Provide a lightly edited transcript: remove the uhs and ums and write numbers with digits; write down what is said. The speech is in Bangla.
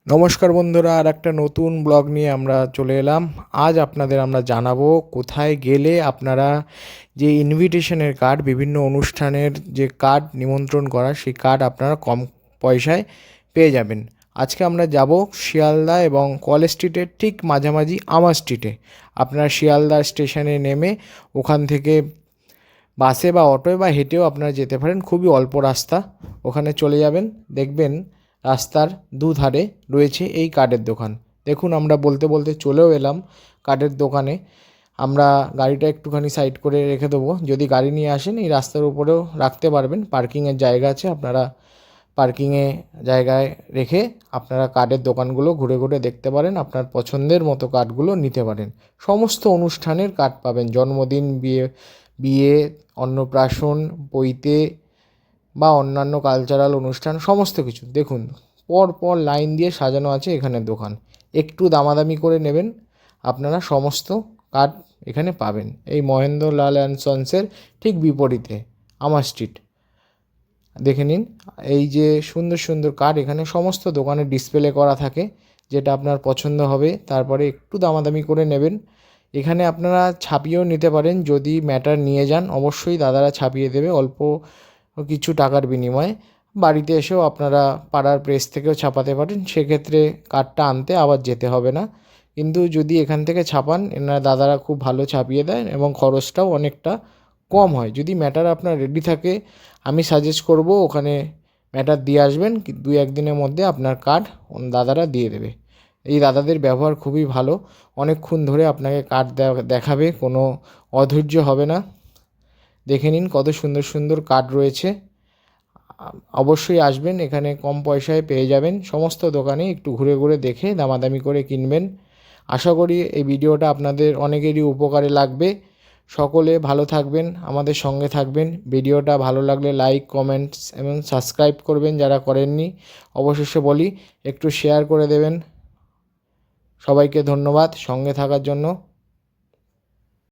নমস্কার বন্ধুরা, আর একটা নতুন ব্লগ নিয়ে আমরা চলে এলাম। আজ আপনাদের আমরা জানাবো কোথায় গেলে আপনারা যে ইনভিটেশনের কার্ড, বিভিন্ন অনুষ্ঠানের যে কার্ড নিমন্ত্রণ করা, সেই কার্ড আপনারা কম পয়সায় পেয়ে যাবেন। আজকে আমরা যাব শিয়ালদা এবং কলেজ স্ট্রিটের ঠিক মাঝামাঝি আমার স্ট্রিটে। আপনারা শিয়ালদা স্টেশনে নেমে ওখান থেকে বাসে বা অটোয় বা হেঁটেও আপনারা যেতে পারেন, খুবই অল্প রাস্তা। ওখানে চলে যাবেন, দেখবেন রাস্তার দুধারে রয়েছে এই কার্ডের দোকান। দেখুন, আমরা বলতে বলতে চলেও এলাম কার্ডের দোকানে। আমরা গাড়িটা একটুখানি সাইড করে রেখে দেবো। যদি গাড়ি নিয়ে আসেন এই রাস্তার উপরেও রাখতে পারবেন, পার্কিংয়ের জায়গা আছে। আপনারা পার্কিংয়ে জায়গায় রেখে আপনারা কার্ডের দোকানগুলো ঘুরে ঘুরে দেখতে পারেন, আপনার পছন্দের মতো কার্ডগুলো নিতে পারেন। সমস্ত অনুষ্ঠানের কার্ড পাবেন, জন্মদিন, বিয়ে বিয়ে অন্নপ্রাশন, বইতে বা অন্যান্য কালচারাল অনুষ্ঠান, সমস্ত কিছু। দেখুন, পর পর লাইন দিয়ে সাজানো আছে এখানে দোকান। একটু দামাদামি করে নেবেন, আপনারা সমস্ত কার্ড এখানে পাবেন। এই মহেন্দ্রলাল অ্যান্ড সন্সের ঠিক বিপরীতে আমার স্ট্রিট। দেখে নিন, এই যে সুন্দর সুন্দর কার্ড এখানে সমস্ত দোকানে ডিসপ্লে করা থাকে। যেটা আপনার পছন্দ হবে তারপরে একটু দামাদামি করে নেবেন। এখানে আপনারা ছাপিয়েও নিতে পারেন, যদি ম্যাটার নিয়ে যান অবশ্যই দাদারা ছাপিয়ে দেবে অল্প কিছু টাকার বিনিময়ে। বাড়িতে এসেও আপনারা পাড়ার প্রেস থেকেও ছাপাতে পারেন, সেক্ষেত্রে কার্ডটা আনতে আবার যেতে হবে না। কিন্তু যদি এখান থেকে ছাপান, এনারা দাদারা খুব ভালো ছাপিয়ে দেন এবং খরচটাও অনেকটা কম হয়। যদি ম্যাটার আপনার রেডি থাকে, আমি সাজেস্ট করব ওখানে ম্যাটার দিয়ে আসবেন, 2-1 দিনের মধ্যে আপনার কার্ড দাদারা দিয়ে দেবে। এই দাদাদের ব্যবহার খুবই ভালো, অনেকক্ষণ ধরে আপনাকে কার্ড দেখাবে, কোনো অধৈর্য হবে না। দেখে নিন কত সুন্দর সুন্দর কার্ড রয়েছে। অবশ্যই আসবেন, এখানে কম পয়সায় পেয়ে যাবেন। সমস্ত দোকানে একটু ঘুরে ঘুরে দেখে দামাদামি করে কিনবেন। আশা করি এই ভিডিওটা আপনাদের অনেকেরই উপকারে লাগবে। সকলে ভালো থাকবেন, আমাদের সঙ্গে থাকবেন। ভিডিওটা ভালো লাগলে লাইক, কমেন্টস এবং সাবস্ক্রাইব করবেন যারা করেননি। অবশেষে বলি, একটু শেয়ার করে দেবেন। সবাইকে ধন্যবাদ সঙ্গে থাকার জন্য।